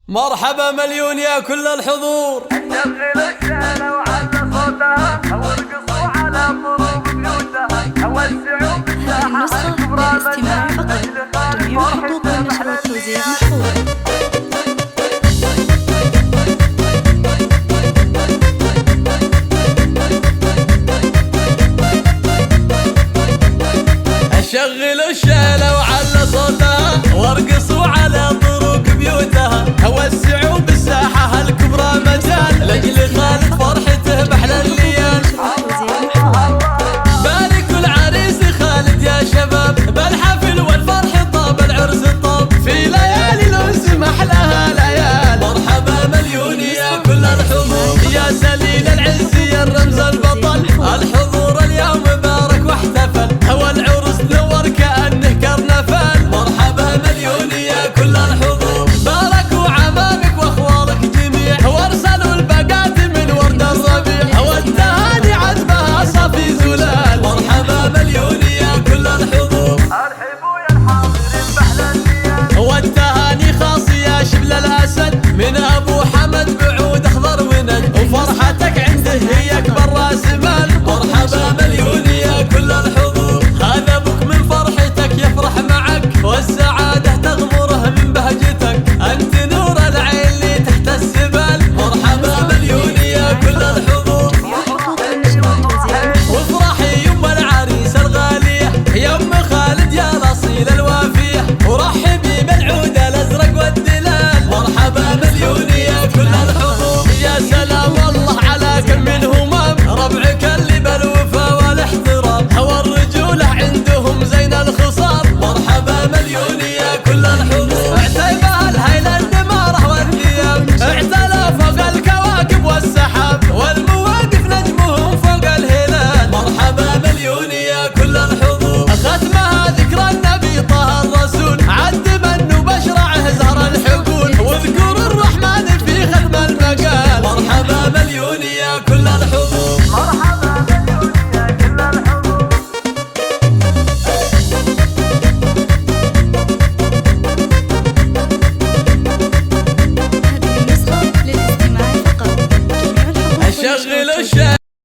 مرحبا مليون يا كل الحضور. شغل الشيلة وعلى صوتها وارقصوا على طروب بيوتها وسعوا بالساحة الكبرى للاستماع فقط. جميع خطوط النشر والتوزيع محفوظة. شغلوا الشيلة وعلى صوتها وارقصوا على طرق بيوتها وسعوا بالساحة الكبرى مجال لاجل خالد فرحته باحلى الليال. باركوا العريس خالد يا شباب بالحفل والفرح طاب العرس الطاب في ليالي الانس محلاها ليال. مرحبا مليون يا كل الحضور يا سليل العز يا الرمز البطل. الحضور اليوم بارك واحتفل هو العرس نور كأنه كرنفال. مرحبا مليون يا كل الحضور باركوا عمامك واخوالك جميع وارسلوا البقات من ورد الربيع والتهاني عذبها صافي زلال. مرحبا مليون يا كل الحضور ارحبوا يا الحاضرين باحلى الليال والتهاني خاص يا شبل الاسد من ابو حمد بعود اخضر ونج وفرحتك عنده هي اكبر راس مال. مرحبا مليون يا كل الحضور هذا ابوك من فرحتك يفرح معك والسعاده تغمره من بهجتك انت نور العين اللي تحت السبال. مرحبا مليون يا كل الحضور خطوط النشر والتوزيع. وافرحي يم العريس الغاليه يا ام خالد يا الاصيل الوافيه ورحبي بالعود الازرق والدلال. مرحبا مليون يا كل الحضور يا سلام والله على كم من همام ربعك اللي بالوفا والاحترام هو الرجوله عندهم زين الخصام. مرحبا مليون يا كل الحضور اعتبها الهيله الدماره والثياب اعتلى فوق الكواكب والسحاب والمواقف نجمهم فوق الهلال. مرحبا مليون يا كل الحضور ختمه